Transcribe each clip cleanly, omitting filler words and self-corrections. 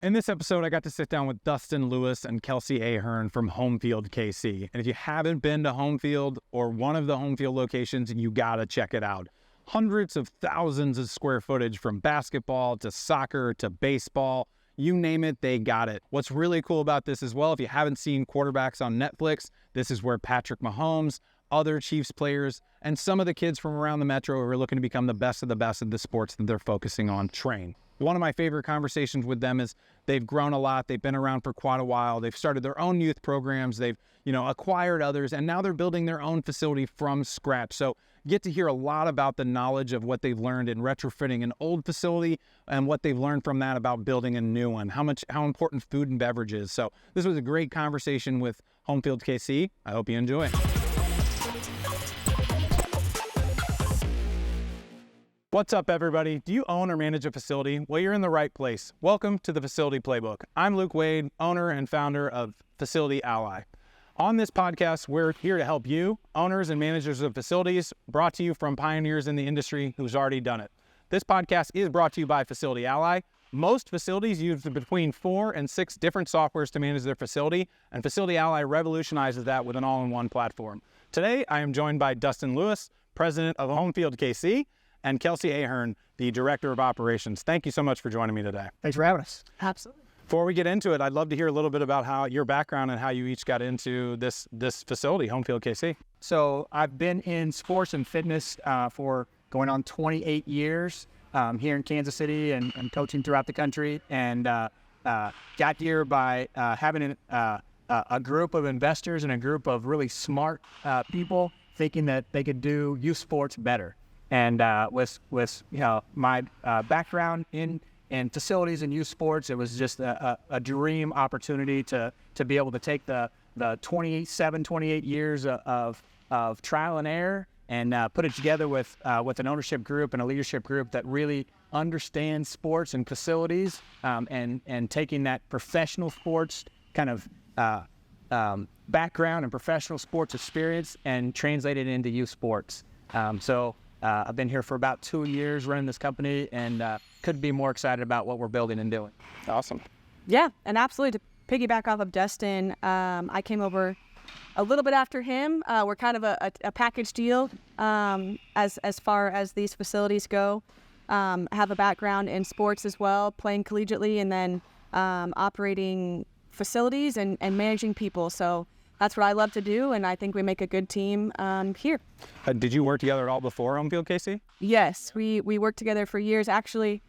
In this episode, I got to sit down with Dustin Lewis and Kelsey Ahern from Homefield, KC. And if you haven't been to Homefield or one of the Homefield locations, you gotta check it out. Hundreds of thousands of square footage from basketball to soccer to baseball. You name it, they got it. What's really cool about this as well, if you haven't seen Quarterbacks on Netflix, this is where Patrick Mahomes, other Chiefs players, and some of the kids from around the metro who are looking to become the best of the sports that they're focusing on train. One of my favorite conversations with them is they've grown a lot. They've been around for quite a while. They've started their own youth programs. They've, acquired others, and now they're building their own facility from scratch. So get to hear a lot about the knowledge of what they've learned in retrofitting an old facility and what they've learned from that about building a new one, how important food and beverage is. So this was a great conversation with Homefield KC. I hope you enjoy it. What's up, everybody? Do you own or manage a facility? Well, you're in the right place. Welcome to the Facility Playbook. I'm Luke Wade, owner and founder of Facility Ally. On this podcast, we're here to help you, owners and managers of facilities, brought to you from pioneers in the industry who's already done it. This podcast is brought to you by Facility Ally. Most facilities use between 4 and 6 different softwares to manage their facility, and Facility Ally revolutionizes that with an all-in-one platform. Today, I am joined by Dustin Lewis, president of Homefield KC, and Kelsey Ahern, the Director of Operations. Thank you so much for joining me today. Thanks for having us. Absolutely. Before we get into it, I'd love to hear a little bit about how your background and how you each got into this facility, Homefield KC. So I've been in sports and fitness for going on 28 years here in Kansas City and coaching throughout the country, and got here by having a group of investors and a group of really smart people thinking that they could do youth sports better. And with my background in facilities and youth sports, it was just a dream opportunity to be able to take the 28 years of trial and error and put it together with an ownership group and a leadership group that really understands sports and facilities, and taking that professional sports kind of background and professional sports experience and translate it into youth sports. I've been here for about 2 years running this company, and couldn't be more excited about what we're building and doing. Awesome. Yeah, and absolutely to piggyback off of Dustin, I came over a little bit after him. We're kind of a package deal as far as these facilities go. Have a background in sports as well, playing collegiately, and then operating facilities and managing people. So that's what I love to do, and I think we make a good team here. Did you work together at all before Homefield KC? Yes, we worked together for years. Actually,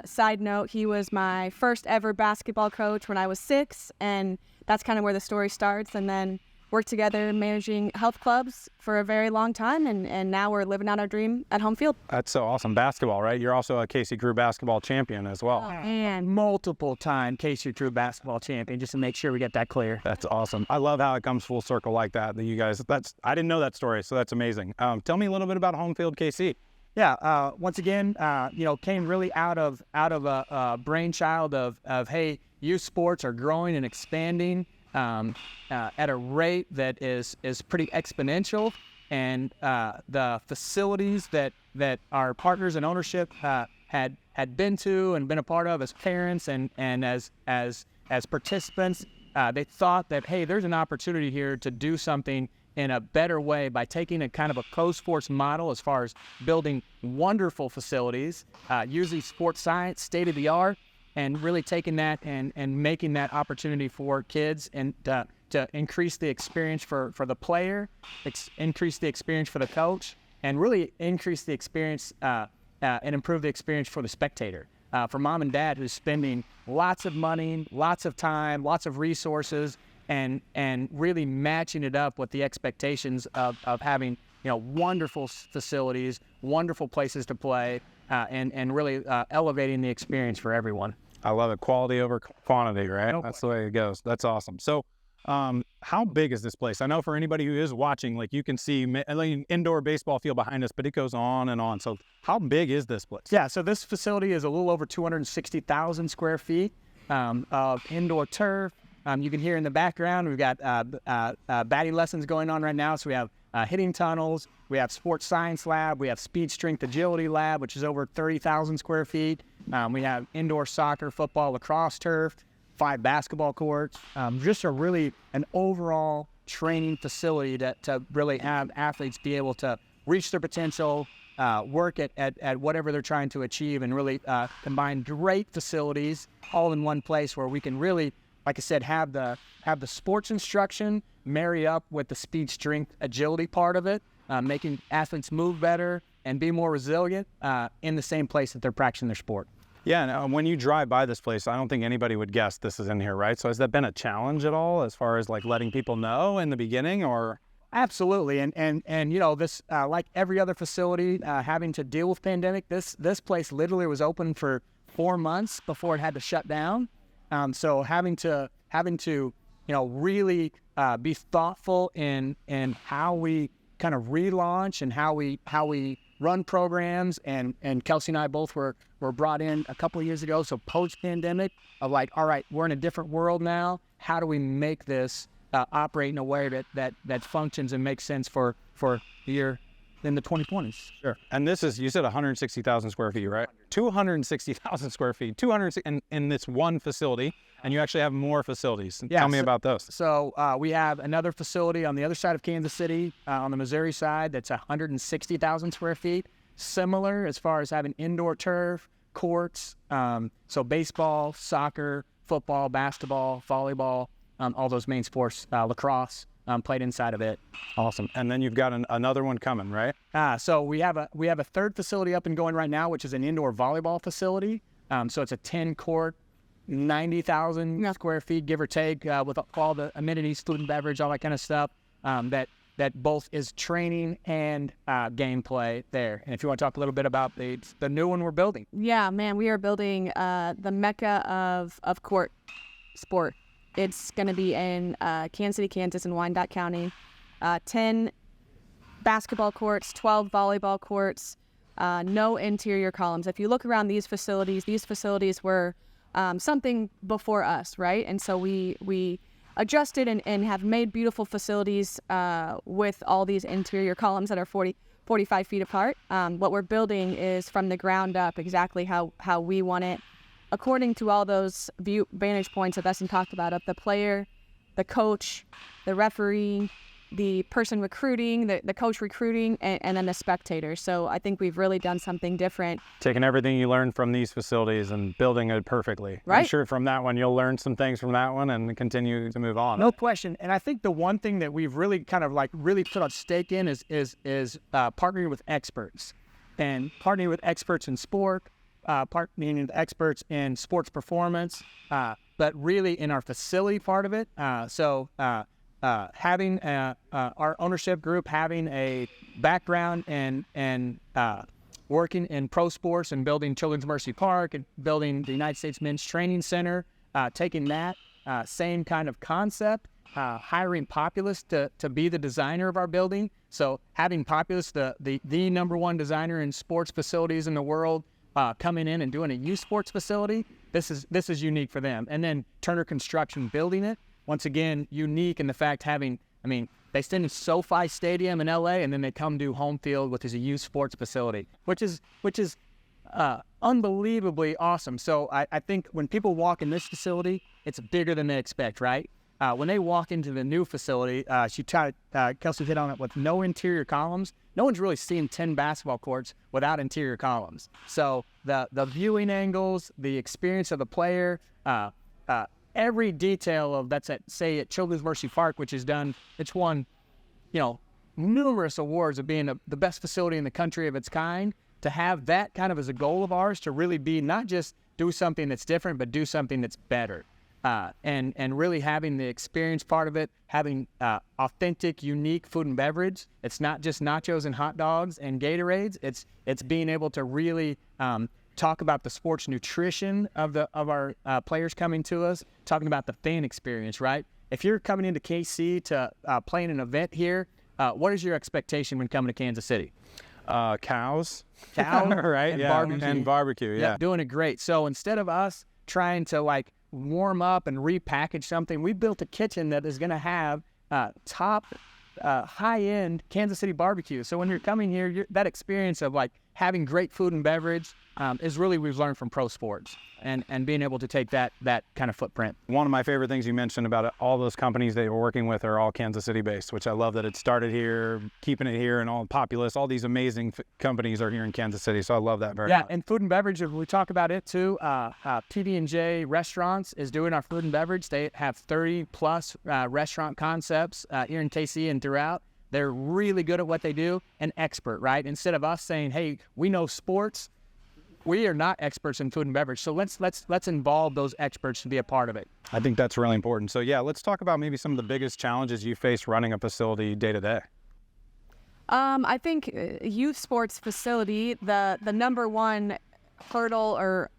side note, he was my first ever basketball coach when I was 6, and that's kind of where the story starts. And then worked together managing health clubs for a very long time, and now we're living out our dream at Homefield. That's so awesome. Basketball, right? You're also a KC Crew basketball champion as well. And multiple time KC Crew basketball champion, just to make sure we get that clear. That's awesome. I love how it comes full circle like that you guys, I didn't know that story, so that's amazing. Tell me a little bit about Homefield KC. Yeah, once again, came really out of a brainchild of hey, youth sports are growing and expanding at a rate that is pretty exponential, and the facilities that our partners in ownership had been to and been a part of as parents and as participants, they thought that, hey, there's an opportunity here to do something in a better way by taking a kind of a co-sports model as far as building wonderful facilities, using sports science, state-of-the-art, and really taking that and making that opportunity for kids and to increase the experience for the player, increase the experience for the coach, and really increase the experience and improve the experience for the spectator. For mom and dad who's spending lots of money, lots of time, lots of resources, and really matching it up with the expectations of having wonderful facilities, wonderful places to play, and really elevating the experience for everyone. I love it. Quality over quantity, right? No That's the way it goes. That's awesome. So how big is this place? I know for anybody who is watching, like you can see an indoor baseball field behind us, but it goes on and on. So how big is this place? Yeah, so this facility is a little over 260,000 square feet of indoor turf. You can hear in the background, we've got batting lessons going on right now. So we have hitting tunnels, we have sports science lab, we have speed, strength, agility lab, which is over 30,000 square feet. We have indoor soccer, football, lacrosse turf, 5 basketball courts, just an overall training facility to really have athletes be able to reach their potential, work at whatever they're trying to achieve, and really combine great facilities all in one place where we can really, like I said, have the sports instruction marry up with the speed, strength, agility part of it, making athletes move better and be more resilient in the same place that they're practicing their sport. Yeah, and when you drive by this place, I don't think anybody would guess this is in here, right? So has that been a challenge at all as far as like letting people know in the beginning, or? Absolutely, and you know, this like every other facility having to deal with pandemic, this place literally was open for 4 months before it had to shut down. So having to you know, really be thoughtful in how we kind of relaunch and how we run programs, and Kelsey and I both were brought in a couple of years ago. So post-pandemic, of like, all right, we're in a different world now. How do we make this operate in a way that functions and makes sense for the year in the 2020s? Sure. And this is, you said 160,000 square feet, right? 260,000 square feet, 200 in this one facility, and you actually have more facilities. Yeah, Tell me about those. So we have another facility on the other side of Kansas City, on the Missouri side, that's 160,000 square feet. Similar as far as having indoor turf, courts, so baseball, soccer, football, basketball, volleyball, all those main sports, lacrosse, played inside of it. Awesome. And then you've got another one coming, right? So we have a third facility up and going right now, which is an indoor volleyball facility. So it's a 10-court, 90,000 square feet, give or take, with all the amenities, food and beverage, all that kind of stuff. That both is training and gameplay there. And if you want to talk a little bit about the new one we're building. Yeah, man, we are building the mecca of court sport. It's going to be in Kansas City, Kansas, and Wyandotte County. 10 basketball courts, 12 volleyball courts, no interior columns. If you look around these facilities were something before us, right? And so we adjusted and have made beautiful facilities with all these interior columns that are 45 feet apart. What we're building is from the ground up exactly how we want it, according to all those vantage points that Dustin talked about, of the player, the coach, the referee, the person recruiting, the coach recruiting, and then the spectators. So I think we've really done something different. Taking everything you learned from these facilities and building it perfectly. Right. I'm sure from that one, you'll learn some things from that one and continue to move on. No question. And I think the one thing that we've really kind of like really put a stake in is partnering with experts, and partnering with experts in sport, partnering with experts in sports performance, but really in our facility part of it. Having our ownership group having a background and working in pro sports and building Children's Mercy Park and building the United States Men's Training Center, taking that same kind of concept, hiring Populous to be the designer of our building. So having Populous, the number one designer in sports facilities in the world, coming in and doing a youth sports facility, this is unique for them. And then Turner Construction building it. Once again, unique in the fact they stand in SoFi Stadium in LA, and then they come do Homefield, which is a youth sports facility, which is unbelievably awesome. So I think when people walk in this facility, it's bigger than they expect, right? When they walk into the new facility, Kelsey hit on it, with no interior columns. No one's really seen 10 basketball courts without interior columns. So the viewing angles, the experience of the player, every detail of that's at Children's Mercy Park, which is done, it's won, numerous awards of being the best facility in the country of its kind. To have that kind of as a goal of ours, to really be not just do something that's different, but do something that's better. And really having the experience part of it, having authentic, unique food and beverage. It's not just nachos and hot dogs and Gatorades. It's being able to really talk about the sports nutrition of our players coming to us, talking about the fan experience, right? If you're coming into KC to play in an event here, what is your expectation when coming to Kansas City? Cows, right? And barbecue. And barbecue, yeah. Doing it great. So instead of us trying to warm up and repackage something, we built a kitchen that is going to have top high-end Kansas City barbecue. So when you're coming here, that experience of having great food and beverage is really we've learned from pro sports and being able to take that kind of footprint. One of my favorite things you mentioned about it, all those companies that you're working with are all Kansas City based, which I love that it started here, keeping it here, and all Populous, all these amazing companies are here in Kansas City. So I love that very much. And food and beverage, if we talk about it too, PB&J Restaurants is doing our food and beverage. They have 30 plus restaurant concepts here in KC and throughout. They're really good at what they do and expert, right? Instead of us saying, hey, we know sports, we are not experts in food and beverage. So let's involve those experts to be a part of it. I think that's really important. So yeah, let's talk about maybe some of the biggest challenges you face running a facility day to day. I think youth sports facility, the number one hurdle or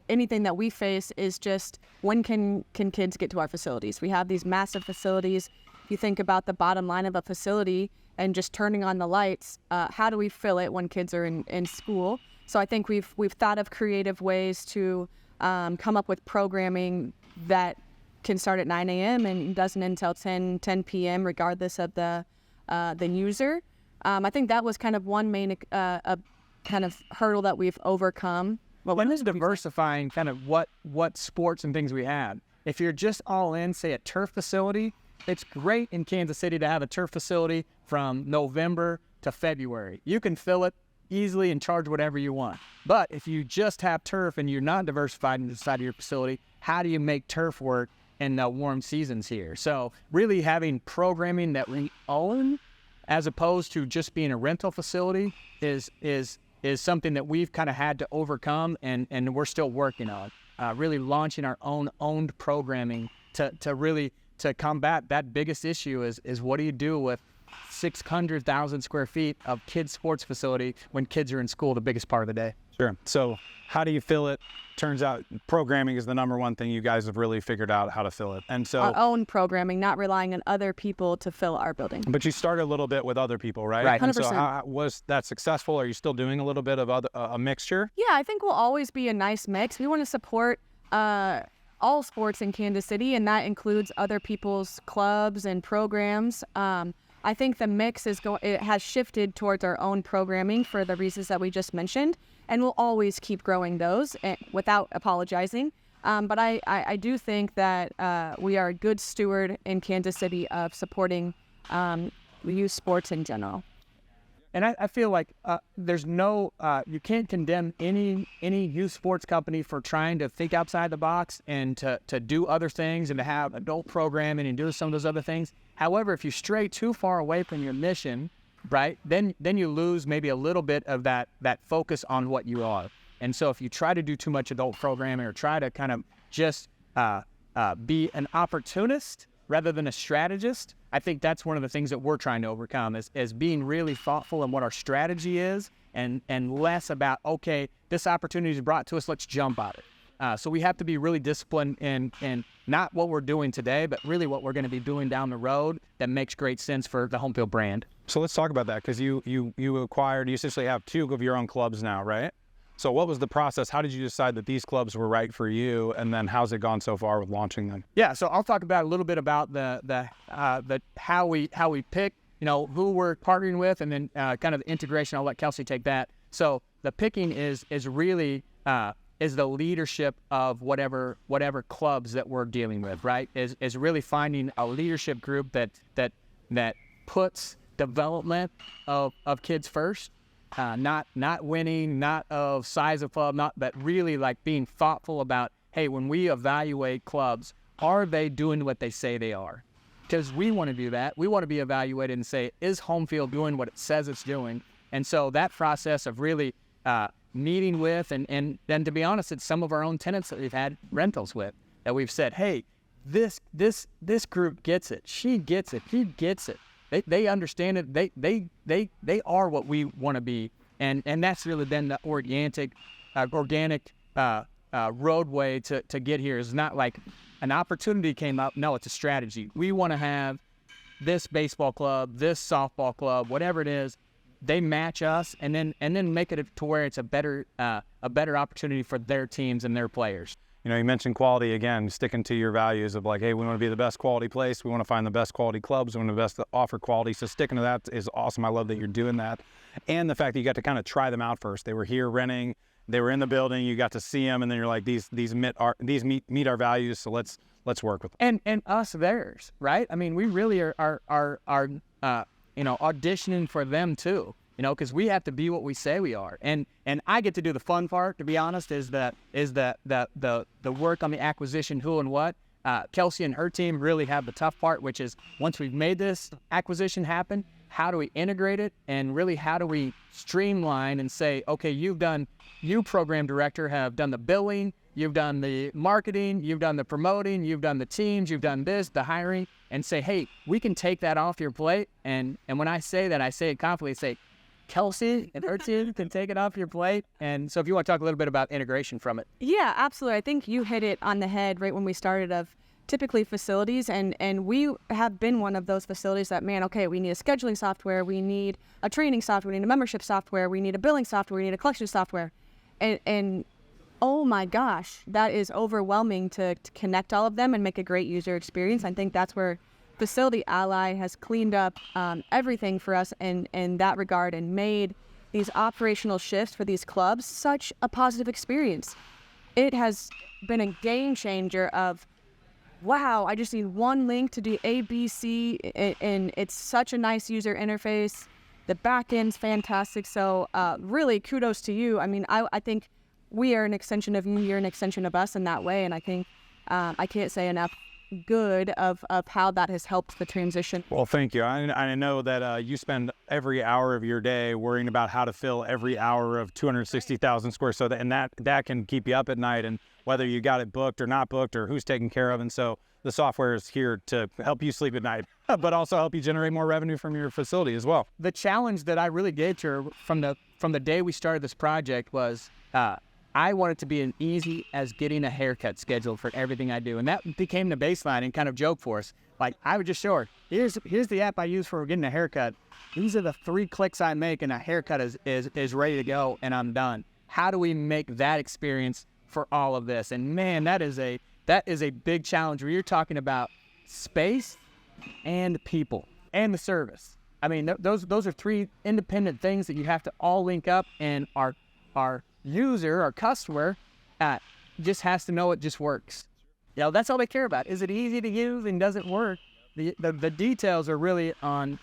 anything that we face is just when can kids get to our facilities? We have these massive facilities. If you think about the bottom line of a facility and just turning on the lights, how do we fill it when kids are in school? So I think we've thought of creative ways to come up with programming that can start at 9 a.m. and doesn't end until 10 p.m. regardless of the user. I think that was kind of one main kind of hurdle that we've overcome. Well, when is diversifying kind of what sports and things we had? If you're just all in, say, a turf facility, it's great in Kansas City to have a turf facility from November to February. You can fill it easily and charge whatever you want. But if you just have turf and you're not diversified inside of your facility, how do you make turf work in the warm seasons here? So really having programming that we own as opposed to just being a rental facility is something that we've kind of had to overcome and we're still working on. Really launching our own owned programming to combat that biggest issue is what do you do with 600,000 square feet of kids' sports facility when kids are in school the biggest part of the day. Sure. So how do you fill it? Turns out programming is the number one thing you guys have really figured out how to fill it. And so our own programming, not relying on other people to fill our building. But you started a little bit with other people, right? Right. 100%. And so how, was that successful? Are you still doing a little bit of a mixture? Yeah, I think we'll always be a nice mix. We want to support all sports in Kansas City, and that includes other people's clubs and programs. I think the mix it has shifted towards our own programming for the reasons that we just mentioned, and we'll always keep growing those without apologizing. But I do think that we are a good steward in Kansas City of supporting youth sports in general. And I feel like there's no, you can't condemn any youth sports company for trying to think outside the box and to do other things and to have adult programming and do some of those other things. However, if you stray too far away from your mission, right, then you lose maybe a little bit of that focus on what you are. And so if you try to do too much adult programming or try to kind of just be an opportunist rather than a strategist, I think that's one of the things that we're trying to overcome is being really thoughtful in what our strategy is and less about, okay, this opportunity is brought to us, let's jump at it. So we have to be really disciplined in not what we're doing today, but really what we're going to be doing down the road that makes great sense for the Homefield brand. So let's talk about that because you essentially have 2 of your own clubs now, right? So what was the process? How did you decide that these clubs were right for you? And then how's it gone so far with launching them? Yeah, so I'll talk about a little bit about the how we pick, who we're partnering with, and then kind of the integration. I'll let Kelsey take that. So the picking is really is the leadership of whatever clubs that we're dealing with, right? Is really finding a leadership group that puts development of kids first. Not winning, not of size of club, but really like being thoughtful about, hey, when we evaluate clubs, are they doing what they say they are? Because we want to do that. We want to be evaluated and say, is Homefield doing what it says it's doing? And so that process of really meeting with, and then to be honest, it's some of our own tenants that we've had rentals with, that we've said, hey, this group gets it. She gets it. He gets it. They understand it. They are what we want to be, and that's really been the organic roadway to get here. It's not like an opportunity came up. No, it's a strategy. We want to have this baseball club, this softball club, whatever it is. They match us, and then make it to where it's a better opportunity for their teams and their players. You know, you mentioned quality again, sticking to your values of like, hey, we want to be the best quality place. We want to find the best quality clubs. We want to best offer quality. So sticking to that is awesome. I love that you're doing that. And the fact that you got to kind of try them out first. They were here renting. They were in the building. You got to see them, and then you're like, these meet our values. So let's work with them. And us theirs, right? I mean, we really are auditioning for them too. You know, because we have to be what we say we are, and I get to do the fun part. To be honest, is the work on the acquisition, who and what. Kelsey and her team really have the tough part, which is once we've made this acquisition happen, how do we integrate it, and really how do we streamline and say, okay, you program director have done the billing, you've done the marketing, you've done the promoting, you've done the teams, you've done this, the hiring, and say, hey, we can take that off your plate. And when I say that, I say it confidently, say, Kelsey and her team can take it off your plate. And so if you want to talk a little bit about integration from it. Yeah, absolutely. I think you hit it on the head right when we started of typically facilities. And we have been one of those facilities that, man, okay, we need a scheduling software. We need a training software. We need a membership software. We need a billing software. We need a collection software. And oh my gosh, that is overwhelming to connect all of them and make a great user experience. I think that's where Facility Ally has cleaned up everything for us in that regard and made these operational shifts for these clubs such a positive experience. It has been a game changer of, wow, I just need one link to do A, B, C, and it's such a nice user interface. The back end's fantastic. So really kudos to you. I mean, I think we are an extension of you, you're an extension of us in that way. And I think I can't say enough good of how that has helped the transition. Well, thank you. I know that you spend every hour of your day worrying about how to fill every hour of 260,000 square. So that can keep you up at night, and whether you got it booked or not booked or who's taken care of. And so the software is here to help you sleep at night, but also help you generate more revenue from your facility as well. The challenge that I really gave to her from the day we started this project was I want it to be as easy as getting a haircut scheduled for everything I do. And that became the baseline and kind of joke for us. Like, I would just show her, here's the app I use for getting a haircut. These are the 3 clicks I make, and a haircut is ready to go, and I'm done. How do we make that experience for all of this? And man, that is a big challenge where you're talking about space and people and the service. I mean, those are 3 independent things that you have to all link up, and our user, our customer, just has to know it just works. You know, that's all they care about. Is it easy to use and does it work? The details are really on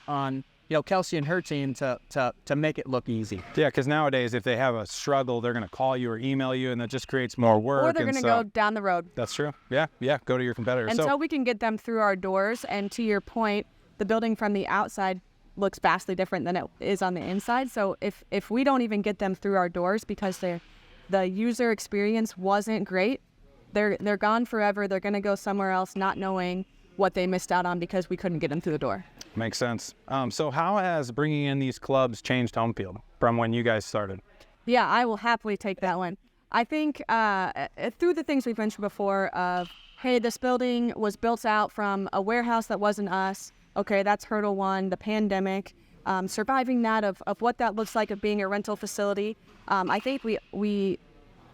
Kelsey and her team to make it look easy. Yeah, because nowadays if they have a struggle, they're going to call you or email you, and that just creates more work. Or they're going to go down the road. That's true. Yeah, go to your competitor. Until we can get them through our doors. And to your point, the building from the outside looks vastly different than it is on the inside. So if we don't even get them through our doors because the user experience wasn't great, they're gone forever. They're going to go somewhere else not knowing what they missed out on because we couldn't get them through the door. Makes sense. So how has bringing in these clubs changed Homefield from when you guys started? Yeah, I will happily take that one. I think through the things we've mentioned before of, hey, this building was built out from a warehouse that wasn't us. Okay, that's hurdle 1, the pandemic, surviving that of what that looks like of being a rental facility. I think we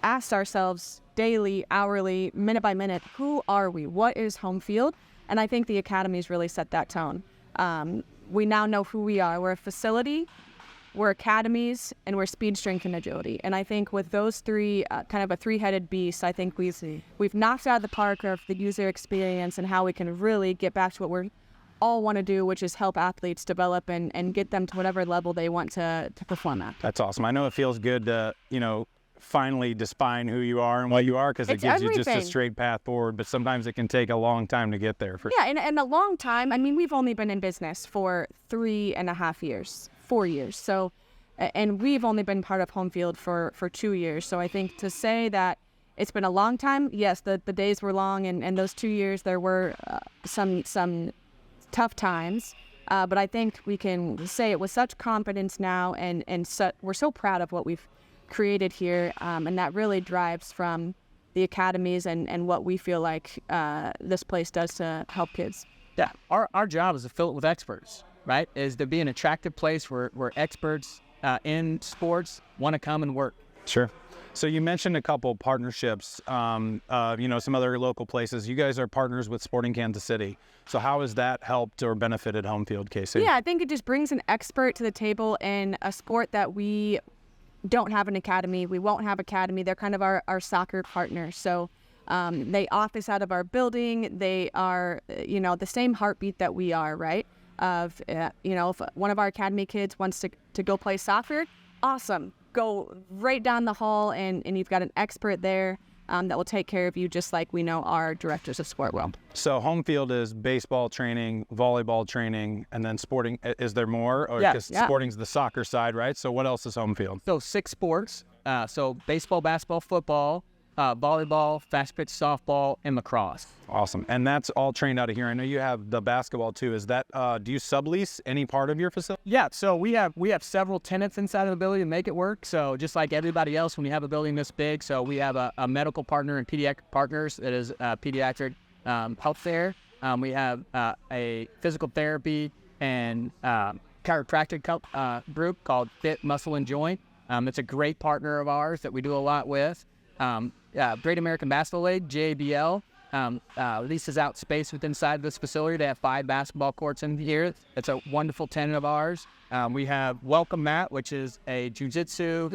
asked ourselves daily, hourly, minute by minute, who are we? What is Homefield? And I think the academies really set that tone. We now know who we are. We're a facility, we're academies, and we're speed, strength, and agility. And I think with those 3, kind of a 3-headed beast, I think we've knocked out of the park of the user experience and how we can really get back to what we're all want to do, which is help athletes develop and get them to whatever level they want to perform at. That's awesome. I know it feels good to, finally define who you are and what you are, because it gives you just a straight path forward, but sometimes it can take a long time to get there. Yeah, and a long time. I mean, we've only been in business for 3.5 years, 4 years. So, and we've only been part of Homefield for 2 years. So I think to say that it's been a long time, yes, the days were long, and those 2 years there were some tough times, but I think we can say it with such confidence now, and we're so proud of what we've created here, and that really drives from the academies and what we feel like this place does to help kids. Yeah, our job is to fill it with experts, right? Is to be an attractive place where experts in sports want to come and work. Sure. So you mentioned a couple partnerships, some other local places. You guys are partners with Sporting Kansas City. So how has that helped or benefited Homefield, KC? Yeah, I think it just brings an expert to the table in a sport that we don't have an academy. We won't have academy. They're kind of our soccer partners. So they office out of our building. They are, the same heartbeat that we are, right? If one of our academy kids wants to go play soccer, awesome. Go right down the hall and you've got an expert there that will take care of you just like we know our directors of sport will. So Homefield is baseball training, volleyball training, and then sporting. Is there more? Or because sporting's the soccer side, right? So what else is Homefield? So 6 sports. So baseball, basketball, football, volleyball, fast pitch softball, and lacrosse. Awesome. And that's all trained out of here. I know you have the basketball too. Is that, do you sublease any part of your facility? Yeah, so we have several tenants inside of the building to make it work. So just like everybody else, when you have a building this big, so we have a medical partner and pediatric partners that is pediatric health care. We have a physical therapy and chiropractic group called Fit Muscle and Joint. It's a great partner of ours that we do a lot with. Great American Basketball League, JABL, leases out space within inside this facility. They have 5 basketball courts in here. It's a wonderful tenant of ours. We have Welcome Mat, which is a jiu-jitsu,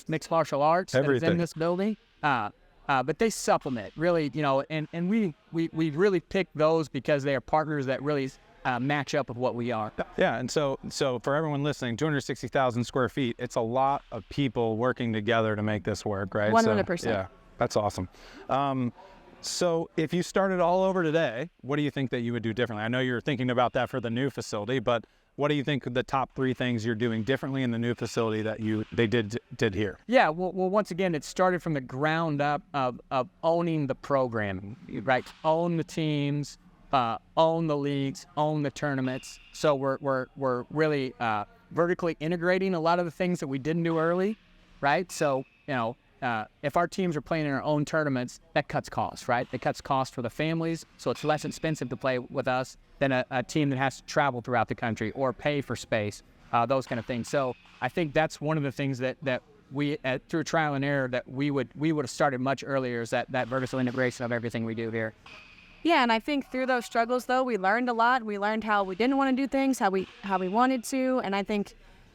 mixed martial arts that is in this building. But they supplement, really, and we really pick those because they are partners that really match up with what we are. Yeah, and so for everyone listening, 260,000 square feet, it's a lot of people working together to make this work, right? 100%. So, yeah, that's awesome. So if you started all over today, what do you think that you would do differently? I know you're thinking about that for the new facility, but what do you think the top 3 things you're doing differently in the new facility that they did here? Yeah, well, once again, it started from the ground up of owning the programming, right? Own the teams, own the leagues, own the tournaments. So we're really vertically integrating a lot of the things that we didn't do early, right? So if our teams are playing in our own tournaments, that cuts costs, right? It cuts costs for the families, so it's less expensive to play with us than a team that has to travel throughout the country or pay for space, those kind of things. So I think that's one of the things that we, through trial and error, that we would have started much earlier, is that vertical integration of everything we do here. Yeah, and I think through those struggles, though, we learned a lot. We learned how we didn't want to do things, how we wanted to, and I think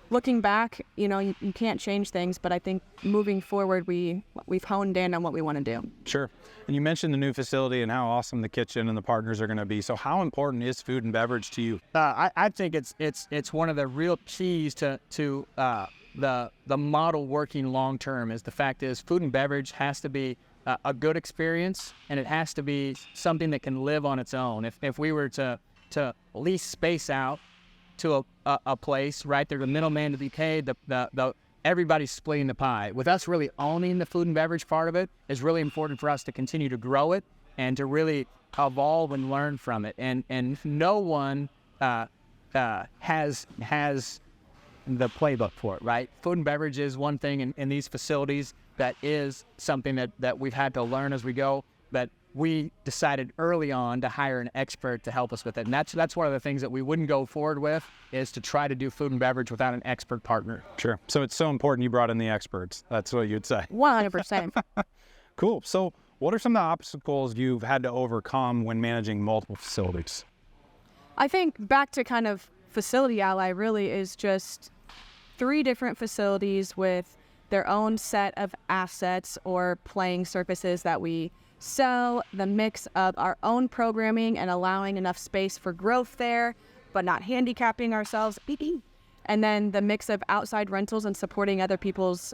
looking back, you can't change things, but I think moving forward, we've honed in on what we want to do. Sure. And you mentioned the new facility and how awesome the kitchen and the partners are going to be. So how important is food and beverage to you? I think it's one of the real keys to the model working long term. Is the fact is food and beverage has to be a good experience, and it has to be something that can live on its own. If we were to lease space out to a place, right, there's a middleman to be paid, everybody's splitting the pie. With us really owning the food and beverage part of it is really important for us to continue to grow it and to really evolve and learn from it. And no one has the playbook for it, right? Food and beverage is one thing in these facilities that is something that we've had to learn as we go, but we decided early on to hire an expert to help us with it. And that's one of the things that we wouldn't go forward with, is to try to do food and beverage without an expert partner. Sure. So it's so important you brought in the experts. That's what you'd say. 100%. Cool. So what are some of the obstacles you've had to overcome when managing multiple facilities? I think back to kind of Facility Ally really is just 3 different facilities with their own set of assets or playing surfaces that we sell, the mix of our own programming and allowing enough space for growth there, but not handicapping ourselves. And then the mix of outside rentals and supporting other people's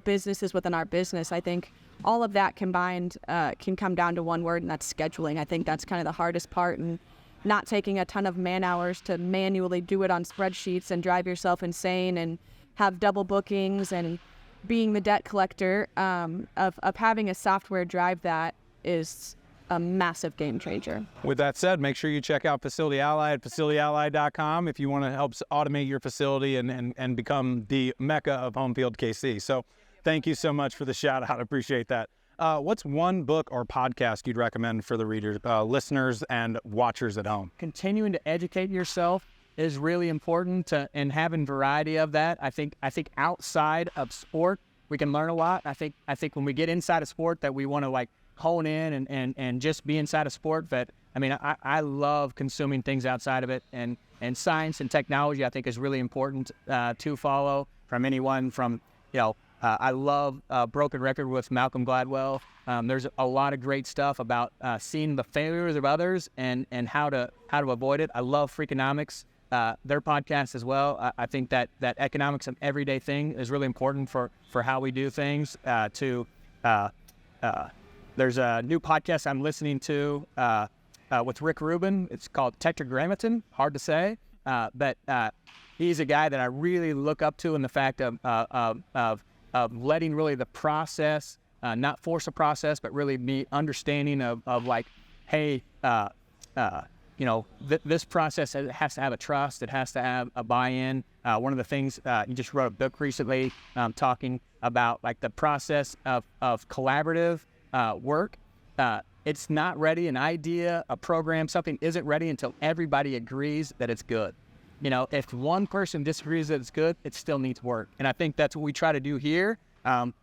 businesses within our business. I think all of that combined can come down to one word, and that's scheduling. I think that's kind of the hardest part, and not taking a ton of man hours to manually do it on spreadsheets and drive yourself insane and have double bookings, and being the debt collector of having a software drive that is a massive game changer. With that said, make sure you check out Facility Ally at facilityally.com if you want to help automate your facility and become the mecca of Homefield KC. So thank you so much for the shout out. I appreciate that. What's one book or podcast you'd recommend for the readers, listeners and watchers at home? Continuing to educate yourself is really important, and having variety of that. I think outside of sport, we can learn a lot. I think when we get inside a sport that we want to like hone in and just be inside a sport that, I mean, I love consuming things outside of it, and science and technology I think is really important to follow from anyone from, I love Broken Record with Malcolm Gladwell. There's a lot of great stuff about seeing the failures of others and how to avoid it. I love Freakonomics, their podcast as well. I think that economics of everyday thing is really important for how we do things. There's a new podcast I'm listening to with Rick Rubin. It's called Tetragrammaton. Hard to say, but he's a guy that I really look up to in the fact of letting really the process, not force a process, but really be understanding of like, hey, this process has to have a trust. It has to have a buy-in. One of the things, you just wrote a book recently talking about like the process of collaborative work. It's not ready. An idea, a program, something isn't ready until everybody agrees that it's good. If one person disagrees that it's good, it still needs work. And I think that's what we try to do here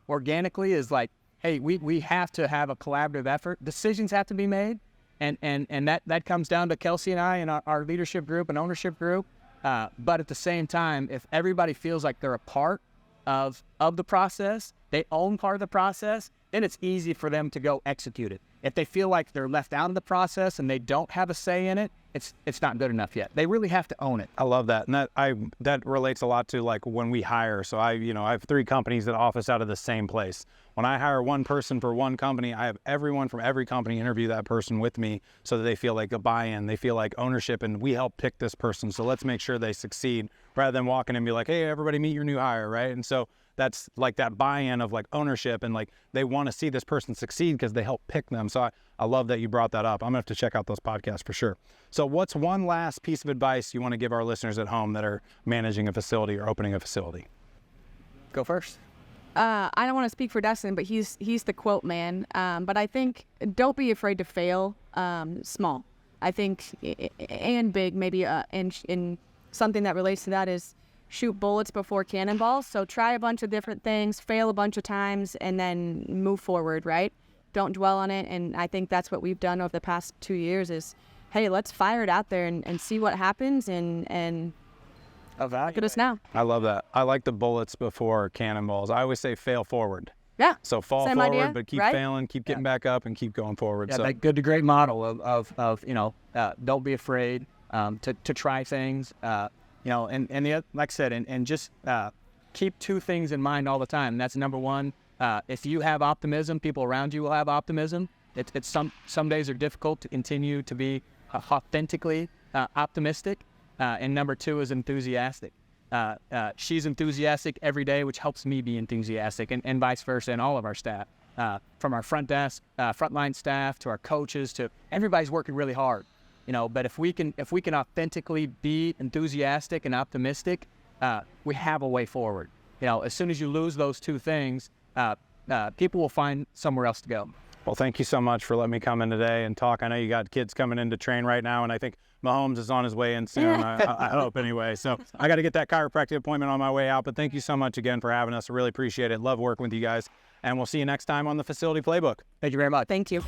organically is like, hey, we have to have a collaborative effort. Decisions have to be made. And that comes down to Kelsey and I and our leadership group and ownership group. But at the same time, if everybody feels like they're a part of the process, they own part of the process, then it's easy for them to go execute it. If they feel like they're left out of the process and they don't have a say in it, it's not good enough yet. They really have to own it. I love that. And that relates a lot to like when we hire. So I have 3 companies that office out of the same place. When I hire one person for one company, I have everyone from every company interview that person with me so that they feel like a buy-in, they feel like ownership, and we help pick this person. So let's make sure they succeed rather than walking and be like, hey, everybody meet your new hire, right? And so that's like that buy-in of like ownership, and like they want to see this person succeed because they help pick them. So I love that you brought that up. I'm gonna have to check out those podcasts for sure. So what's one last piece of advice you want to give our listeners at home that are managing a facility or opening a facility? Go first. I don't want to speak for Dustin, but he's the quote man. But I think don't be afraid to fail small. I think and big maybe in something that relates to that is shoot bullets before cannonballs. So try a bunch of different things, fail a bunch of times, and then move forward, right? Don't dwell on it. And I think that's what we've done over the past 2 years is, hey, let's fire it out there and see what happens and look at us now. I love that. I like the bullets before cannonballs. I always say fail forward. Yeah. So fall Same forward, idea, but keep right? failing, keep getting back up, and keep going forward. Yeah, So that good to great model of don't be afraid to try things. And the like I said, and just keep 2 things in mind all the time. And that's number one. If you have optimism, people around you will have optimism. It's some days are difficult to continue to be authentically optimistic. And number 2 is enthusiastic. She's enthusiastic every day, which helps me be enthusiastic, and vice versa, and all of our staff, from our front desk, frontline staff to our coaches to everybody's working really hard. But if we can authentically be enthusiastic and optimistic, we have a way forward. As soon as you lose those 2 things, people will find somewhere else to go. Well, thank you so much for letting me come in today and talk. I know you got kids coming in to train right now, and I think Mahomes is on his way in soon, I hope anyway. So I got to get that chiropractic appointment on my way out, but thank you so much again for having us. I really appreciate it. Love working with you guys, and we'll see you next time on the Facility Playbook. Thank you very much. Thank you.